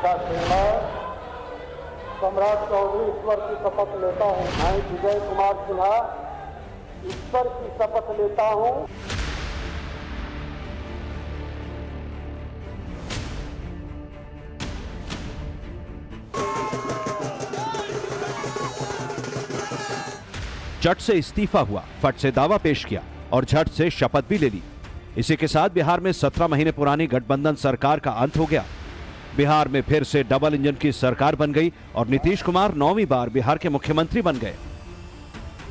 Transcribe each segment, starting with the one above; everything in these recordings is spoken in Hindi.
नमस्कार। मैं सम्राट चौधरी ईश्वर की शपथ लेता हूँ। मैं विजय कुमार सिन्हा ईश्वर की शपथ लेता हूँ। झट से इस्तीफा हुआ, फट से दावा पेश किया और झट से शपथ भी ले ली। इसी के साथ बिहार में 17 महीने पुरानी गठबंधन सरकार का अंत हो गया। बिहार में फिर से डबल इंजन की सरकार बन गई और नीतीश कुमार 9वीं बार बिहार के मुख्यमंत्री बन गए।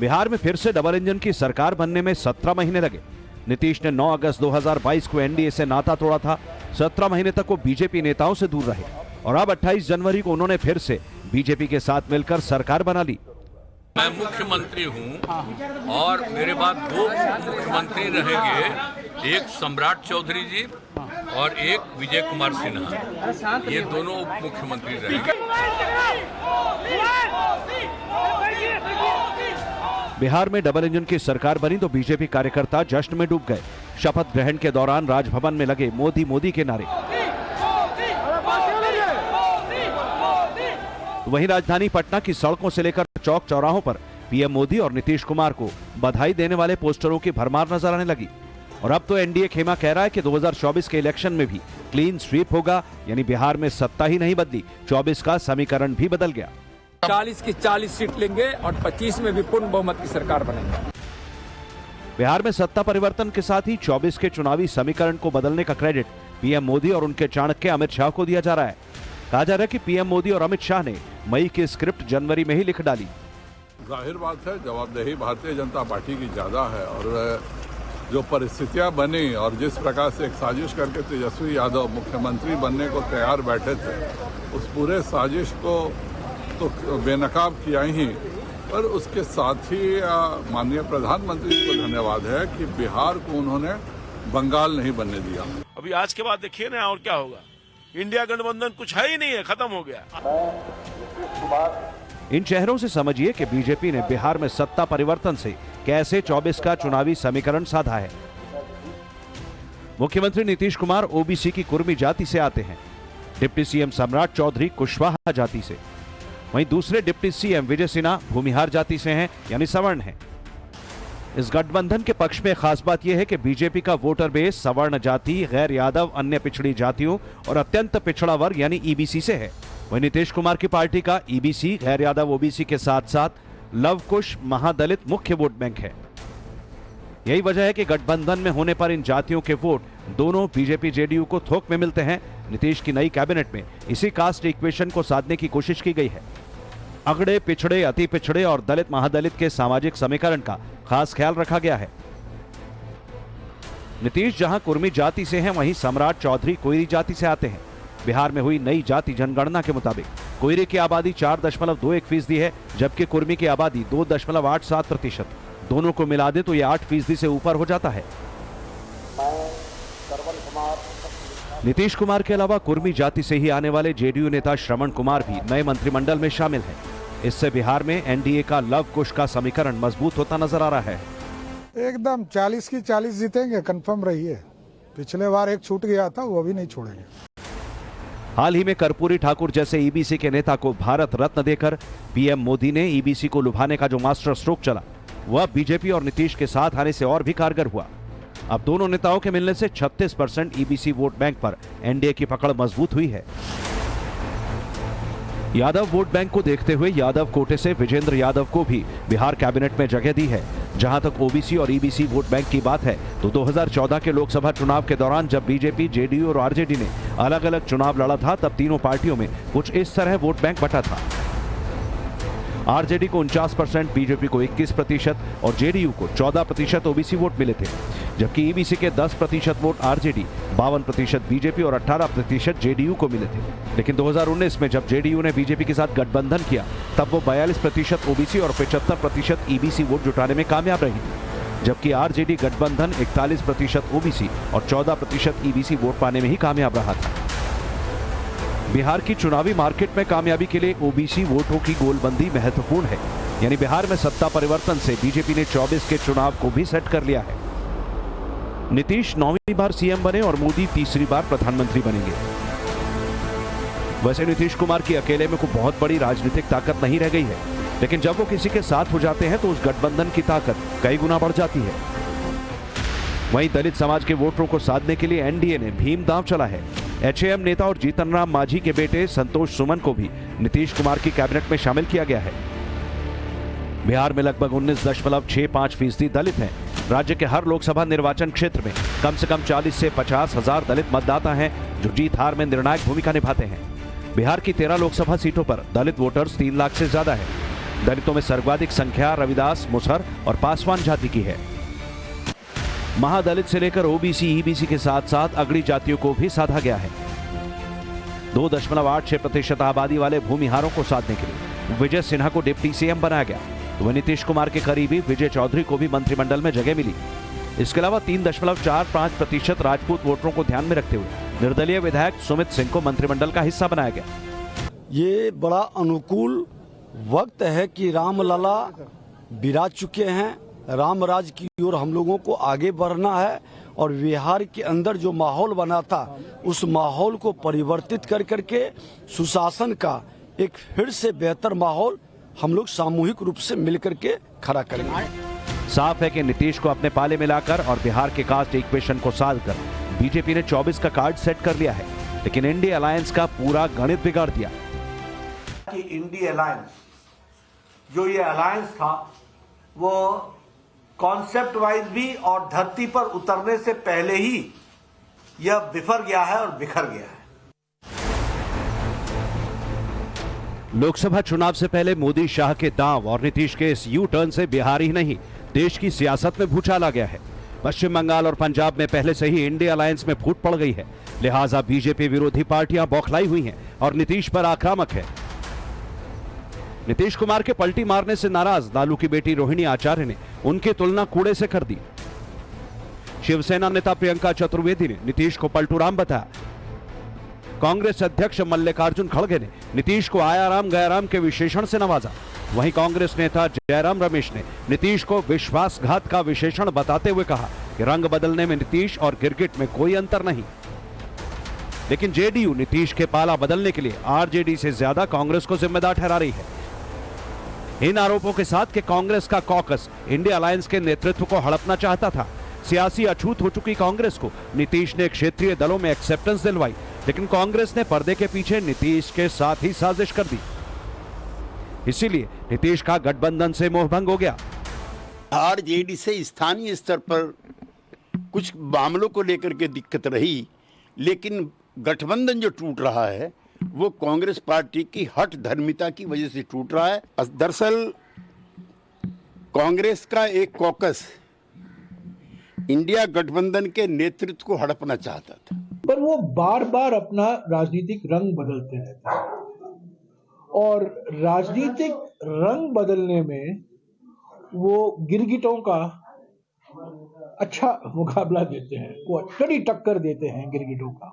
बिहार में फिर से डबल इंजन की सरकार बनने में 17 महीने लगे। नीतीश ने 9 अगस्त 2022 को एनडीए से नाता तोड़ा था। 17 महीने तक वो बीजेपी नेताओं से दूर रहे और अब 28 जनवरी को उन्होंने फिर से बीजेपी के साथ मिलकर सरकार बना ली। मैं मुख्यमंत्री हूं और मेरे बाद 2 मुख्यमंत्री रहेंगे, एक सम्राट चौधरी जी और एक विजय कुमार सिन्हा। ये दोनों उप मुख्यमंत्री रहेंगे। बिहार में डबल इंजन की सरकार बनी तो बीजेपी कार्यकर्ता जश्न में डूब गए। शपथ ग्रहण के दौरान राजभवन में लगे मोदी मोदी के नारे। वहीं राजधानी पटना की सड़कों से लेकर चौक चौराहों पर पीएम मोदी और नीतीश कुमार को बधाई देने वाले पोस्टरों की भरमार नजर आने लगी। और अब तो एनडीए खेमा कह रहा है कि 2024 के इलेक्शन में भी क्लीन स्वीप होगा, यानी बिहार में सत्ता ही नहीं बदली, 24 का समीकरण भी बदल गया। 40 की 40 सीट लेंगे और 25 में भी पूर्ण बहुमत की सरकार बनेंगे। बिहार में सत्ता परिवर्तन के साथ ही 24 के चुनावी समीकरण को बदलने का क्रेडिट पीएम मोदी और उनके चाणक्य अमित शाह को दिया जा रहा है। कहा जा रहा है कि पीएम मोदी और अमित शाह ने मई की स्क्रिप्ट जनवरी में ही लिख डाली। जाहिर बात है, जवाबदेही भारतीय जनता पार्टी की ज्यादा है और जो परिस्थितियां बनी और जिस प्रकार से एक साजिश करके तेजस्वी यादव मुख्यमंत्री बनने को तैयार बैठे थे, उस पूरे साजिश को तो बेनकाब किया ही, पर उसके साथ ही माननीय प्रधानमंत्री जी को धन्यवाद है कि बिहार को उन्होंने बंगाल नहीं बनने दिया। अभी आज के बाद देखिए ना और क्या होगा। इंडिया गठबंधन कुछ है ही नहीं है, खत्म हो गया। इन चेहरों से समझिए कि बीजेपी ने बिहार में सत्ता परिवर्तन से कैसे 24 का चुनावी समीकरण साधा है। मुख्यमंत्री नीतीश कुमार ओबीसी की कुर्मी जाति से आते हैं। डिप्टी सीएम सम्राट चौधरी कुशवाहा जाति से। वहीं दूसरे डिप्टी सीएम विजय सिन्हा भूमिहार जाति से हैं, यानी सवर्ण हैं। इस गठबंधन के पक्ष में खास बात यह है कि बीजेपी का वोटर बेस सवर्ण जाति, गैर यादव, अन्य पिछड़ी जातियों और अत्यंत पिछड़ा वर्ग यानी ईबीसी से है। वहीं नीतीश कुमार की पार्टी का ईबीसी, गैर यादव, ओबीसी के साथ साथ लव कुश, महादलित मुख्य वोट बैंक है। यही वजह है कि गठबंधन में होने पर इन जातियों के वोट दोनों बीजेपी जेडीयू को थोक में मिलते हैं। नीतीश की नई कैबिनेट में इसी कास्ट इक्वेशन को साधने की कोशिश की गई है। अगड़े, पिछड़े, अति पिछड़े और दलित महादलित के सामाजिक समीकरण का खास ख्याल रखा गया है। नीतीश जहां कुर्मी जाति से हैं, वहीं सम्राट चौधरी कोयरी जाति से आते हैं। बिहार में हुई नई जाति जनगणना के मुताबिक कोयरी की आबादी 4.21% है, जबकि कुर्मी की आबादी 2.87%। दोनों को मिला दें तो यह 8% से ऊपर हो जाता है। नीतीश कुमार के अलावा कुर्मी जाति से ही आने वाले जेडीयू नेता श्रवण कुमार भी नए मंत्रिमंडल में शामिल हैं। इससे बिहार में एनडीए का लव कुश का समीकरण मजबूत होता नजर आ रहा है। एकदम 40 की 40 जीतेंगे, कंफर्म रहिए। पिछले बार एक छूट गया था, वो भी नहीं छोड़ेंगे। हाल ही में कर्पूरी ठाकुर जैसे ईबीसी के नेता को भारत रत्न देकर पीएम मोदी ने ईबीसी को लुभाने का जो मास्टर स्ट्रोक चला, वह बीजेपी और नीतीश के साथ आने से और भी कारगर हुआ। अब दोनों नेताओं के मिलने से 36% ईबीसी वोट बैंक पर एनडीए की पकड़ मजबूत हुई है। यादव वोट बैंक को देखते हुए यादव कोटे से विजेंद्र यादव को भी बिहार कैबिनेट में जगह दी है। जहां तक ओबीसी और ईबीसी वोट बैंक की बात है तो 2014 के लोकसभा चुनाव के दौरान जब बीजेपी, जेडीयू और आरजेडी ने अलग अलग चुनाव लड़ा था, तब तीनों पार्टियों में कुछ इस तरह वोट बैंक बटा था। आरजेडी को 49%, बीजेपी को 21% और जेडीयू को 14% ओबीसी वोट मिले थे, जबकि ईबीसी के 10% वोट आरजेडी, 52% बीजेपी और 18% जेडीयू को मिले थे। लेकिन 2019 में जब जेडीयू ने बीजेपी के साथ गठबंधन किया, तब वो 42% ओबीसी और 75% ईबीसी वोट जुटाने में कामयाब रही, जबकि आरजेडी गठबंधन 41% ओबीसी और 14% ईबीसी वोट पाने में ही कामयाब रहा था। बिहार की चुनावी मार्केट में कामयाबी के लिए ओबीसी वोटों की गोलबंदी महत्वपूर्ण है। यानी बिहार में सत्ता परिवर्तन से बीजेपी ने 24 के चुनाव को भी सेट कर लिया है। नीतीश 9वीं बार सीएम बने और मोदी तीसरी बार प्रधानमंत्री बनेंगे। वैसे नीतीश कुमार की अकेले में कोई बहुत बड़ी राजनीतिक ताकत नहीं रह गई है, लेकिन जब वो किसी के साथ हो जाते हैं तो उस गठबंधन की ताकत कई गुना बढ़ जाती है। वहीं दलित समाज के वोटरों को साधने के लिए एनडीए ने भीम दांव चला है। एचएएम नेता और जीतन राम मांझी के बेटे संतोष सुमन को भी नीतीश कुमार की कैबिनेट में शामिल किया गया है। बिहार में लगभग 19.65% दलित हैं। राज्य के हर लोकसभा निर्वाचन क्षेत्र में कम से कम 40 से 50 हजार दलित मतदाता हैं जो जीत हार में निर्णायक भूमिका निभाते हैं। बिहार की 13 लोकसभा सीटों पर दलित वोटर्स 3 लाख से ज्यादा है। दलितों में सर्वाधिक संख्या रविदास, मुसहर और पासवान जाति की है। महादलित से लेकर ओबीसी, ईबीसी के साथ साथ अगड़ी जातियों को भी साधा गया है। 2.86% आबादी वाले भूमिहारों को साधने के लिए विजय सिन्हा को डिप्टी सीएम बनाया गया। वह नीतीश कुमार के करीबी विजय चौधरी को भी मंत्रिमंडल में जगह मिली। इसके अलावा 3.45% राजपूत वोटरों को ध्यान में रखते हुए निर्दलीय विधायक सुमित सिंह को मंत्रिमंडल का हिस्सा बनाया गया। ये बड़ा अनुकूल वक्त है कि रामलला विराज चुके हैं। राम राज की ओर हम लोगों को आगे बढ़ना है और बिहार के अंदर जो माहौल बना था उस माहौल को परिवर्तित कर करके सुशासन का एक फिर से बेहतर माहौल हम लोग सामूहिक रूप से मिलकर के खड़ा करेंगे। साफ है कि नीतीश को अपने पाले में लाकर और बिहार के कास्ट इक्वेशन को साध कर बीजेपी ने 24 का कार्ड सेट कर लिया है, लेकिन इंडिया अलायंस का पूरा गणित बिगाड़ दिया। कि इंडिया अलायंस जो ये अलायंस था वो कॉन्सेप्ट वाइज भी और धरती पर उतरने से पहले ही यह बिफर गया है और बिखर गया है। लोकसभा चुनाव से पहले मोदी शाह के दांव और नीतीश के इस यू टर्न से बिहार ही नहीं देश की सियासत में भूचाल आ गया है। पश्चिम बंगाल और पंजाब में पहले से ही इंडिया अलायंस में फूट पड़ गई है, लिहाजा बीजेपी विरोधी पार्टियां बौखलाई हुई हैं और नीतीश पर आक्रामक है। नीतीश कुमार के पलटी मारने से नाराज लालू की बेटी रोहिणी आचार्य ने उनकी तुलना कूड़े से कर दी। शिवसेना नेता प्रियंका चतुर्वेदी ने नीतीश को पलटूराम बताया। कांग्रेस अध्यक्ष मल्लिकार्जुन खड़गे ने नीतीश को आयाराम गयाराम के विशेषण से नवाजा। वहीं कांग्रेस नेता जयराम रमेश ने नीतीश को विश्वासघात का विशेषण बताते हुए कहा कि रंग बदलने में नीतीश और गिरगिट में कोई अंतर नहीं। लेकिन जेडीयू नीतीश के पाला बदलने के लिए आरजेडी से ज्यादा कांग्रेस को जिम्मेदार ठहरा रही है। इन आरोपों के साथ कि कांग्रेस का कॉकस इंडिया अलायंस के नेतृत्व को हड़पना चाहता था। सियासी अछूत हो चुकी कांग्रेस को नीतीश ने क्षेत्रीय दलों में एक्सेप्टेंस दिलवाई, लेकिन कांग्रेस ने पर्दे के पीछे नीतीश के साथ ही साजिश कर दी। इसीलिए नीतीश का गठबंधन से मोहभंग हो गया। आरजेडी से स्थानीय स्तर पर कुछ मामलों को लेकर के दिक्कत रही, लेकिन गठबंधन जो टूट रहा है वो कांग्रेस पार्टी की हठ धर्मिता की वजह से टूट रहा है। दरअसल कांग्रेस का एक कॉकस इंडिया गठबंधन के नेतृत्व को हड़पना चाहता था, पर वो बार बार अपना राजनीतिक रंग बदलते रहते हैं और राजनीतिक रंग बदलने में वो गिरगिटों का अच्छा मुकाबला देते हैं, वो कड़ी टक्कर देते हैं गिरगिटों का।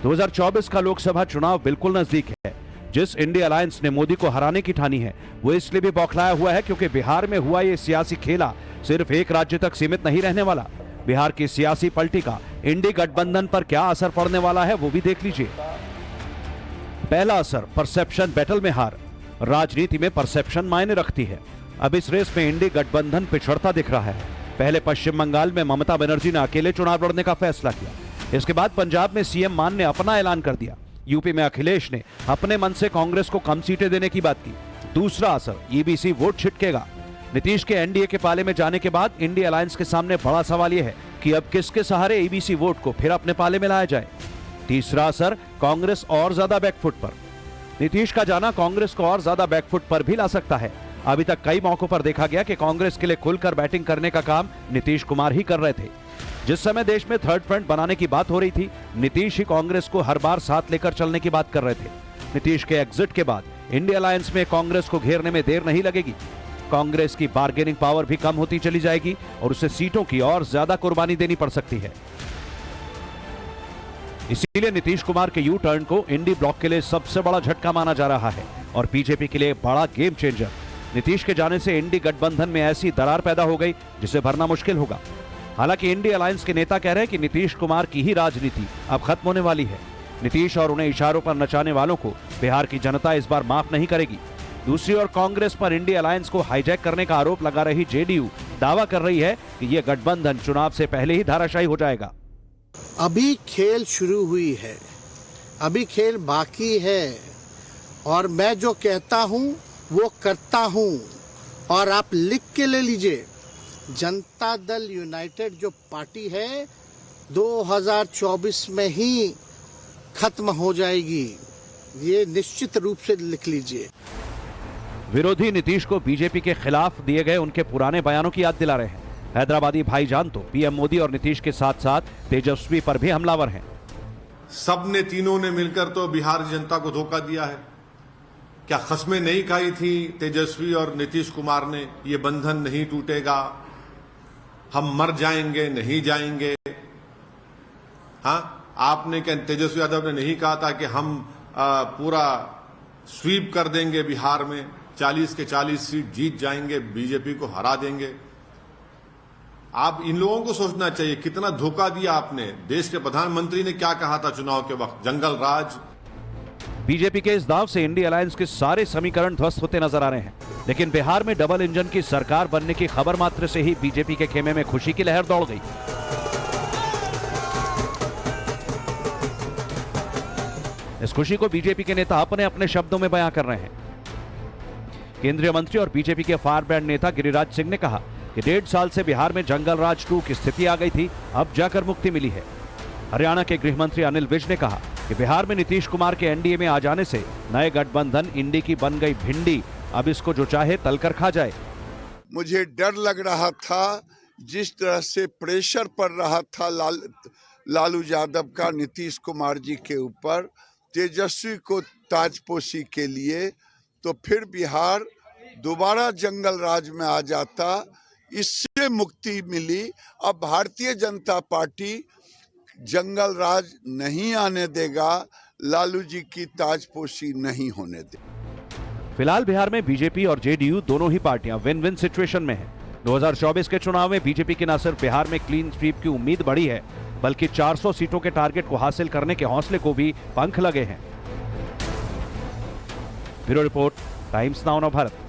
2024 का लोकसभा चुनाव बिल्कुल नजदीक है। जिस इंडिया अलायंस ने मोदी को हराने की ठानी है वो इसलिए भी बौखलाया हुआ है क्योंकि बिहार में हुआ ये सियासी खेला सिर्फ एक राज्य तक सीमित नहीं रहने वाला। बिहार की सियासी पलटी का इंडी गठबंधन पर क्या असर पड़ने वाला है वो भी देख लीजिए। पहला असर, परसेप्शन बैटल में हार। राजनीति में परसेप्शन मायने रखती है। अब इस रेस में इंडी गठबंधन पिछड़ता दिख रहा है। पहले पश्चिम बंगाल में ममता बनर्जी ने अकेले चुनाव लड़ने का फैसला किया। इसके बाद पंजाब में सीएम मान ने अपना ऐलान कर दिया। यूपी में अखिलेश ने अपने मन से कांग्रेस को कम सीटें देने की बात की। दूसरा असर, ईबीसी वोट छिटकेगा। नीतीश के एनडीए के पाले में जाने के बाद इंडिया अलायंस के सामने बड़ा सवाल यह है कि अब किसके सहारे ईबीसी वोट को फिर अपने पाले में लाया जाए। तीसरा असर, कांग्रेस और ज्यादा बैकफुट पर। नीतीश का जाना कांग्रेस को और ज्यादा बैकफुट पर भी ला सकता है। अभी तक कई मौकों पर देखा गया कि कांग्रेस के लिए खुलकर बैटिंग करने का काम नीतीश कुमार ही कर रहे थे। जिस समय देश में थर्ड फ्रंट बनाने की बात हो रही थी, नीतीश ही कांग्रेस को हर बार साथ लेकर चलने की बात कर रहे थे। नीतीश के एग्जिट के बाद इंडिया अलायंस में कांग्रेस को घेरने में देर नहीं लगेगी। कांग्रेस की बार्गेनिंग पावर भी कम होती चली जाएगी और उसे सीटों की और ज्यादा कुर्बानी देनी पड़ सकती है। इसीलिए नीतीश कुमार के यू टर्न को इंडी ब्लॉक के लिए सबसे बड़ा झटका माना जा रहा है और बीजेपी के लिए बड़ा गेम चेंजर। नीतीश के जाने से इंडी गठबंधन में ऐसी दरार पैदा हो गई जिसे भरना मुश्किल होगा। हालांकि इंडी अलायंस के नेता कह रहे हैं कि नीतीश कुमार की ही राजनीति अब खत्म होने वाली है। नीतीश और उन्हें इशारों पर नचाने वालों को बिहार की जनता इस बार माफ नहीं करेगी। दूसरी ओर कांग्रेस पर इंडिया अलायंस को हाईजैक करने का आरोप लगा रही जेडीयू दावा कर रही है कि यह गठबंधन चुनाव से पहले ही धाराशायी हो जाएगा। अभी खेल शुरू हुई है, अभी खेल बाकी है और मैं जो कहता हूं वो करता हूं। और आप लिख के ले लीजिए, जनता दल यूनाइटेड जो पार्टी है 2024 में ही खत्म हो जाएगी, ये निश्चित रूप से लिख लीजिए। विरोधी नीतीश को बीजेपी के खिलाफ दिए गए उनके पुराने बयानों की याद दिला रहे हैं। हैदराबादी भाईजान तो पीएम मोदी और नीतीश के साथ साथ तेजस्वी पर भी हमलावर हैं। सबने तीनों ने मिलकर तो बिहार जनता को धोखा दिया है। क्या कस्में नहीं खाई थी तेजस्वी और नीतीश कुमार ने, ये बंधन नहीं टूटेगा, हम मर जाएंगे नहीं जाएंगे। हाँ, आपने क्या, तेजस्वी यादव ने नहीं कहा था कि हम पूरा स्वीप कर देंगे बिहार में, 40 के 40 सीट जीत जाएंगे, बीजेपी को हरा देंगे। आप इन लोगों को सोचना चाहिए कितना धोखा दिया आपने। देश के प्रधानमंत्री ने क्या कहा था चुनाव के वक्त, जंगल राज। बीजेपी के इस दाव से इंडिया अलायंस के सारे समीकरण ध्वस्त होते नजर आ रहे हैं। लेकिन बिहार में डबल इंजन की सरकार बनने की खबर मात्र से ही बीजेपी के खेमे में खुशी की लहर दौड़ गई। इस खुशी को बीजेपी के नेता अपने अपने शब्दों में बयां कर रहे हैं। केंद्रीय मंत्री और बीजेपी के फायर ब्रांड नेता गिरिराज सिंह ने कहा कि 1.5 साल से बिहार में जंगल राज 2 की स्थिति आ गई थी, अब जाकर मुक्ति मिली है। हरियाणा के गृह मंत्री अनिल विज ने कहा कि बिहार में नीतीश कुमार के एनडीए में आ जाने से नए गठबंधन इंडी की बन गई भिंडी, अब इसको जो चाहे तलकर खा जाए। मुझे डर लग रहा था, जिस तरह से प्रेशर पड़ रहा था लालू यादव का नीतीश कुमार जी के ऊपर तेजस्वी को ताजपोशी के लिए, तो फिर बिहार दोबारा जंगल राज में आ जाता, इससे मुक्ति मिली। अब भारतीय जनता पार्टी जंगल राज नहीं आने देगा, लालू जी की ताजपोशी नहीं होने देगा। फिलहाल बिहार में बीजेपी और जेडीयू दोनों ही पार्टियां विन विन सिचुएशन में हैं। 2024 के चुनाव में बीजेपी की न सिर्फ बिहार में क्लीन स्वीप की उम्मीद बढ़ी है, बल्कि 400 सीटों के टारगेट को हासिल करने के हौसले को भी पंख लगे हैं। Bureau report, times now Bharat.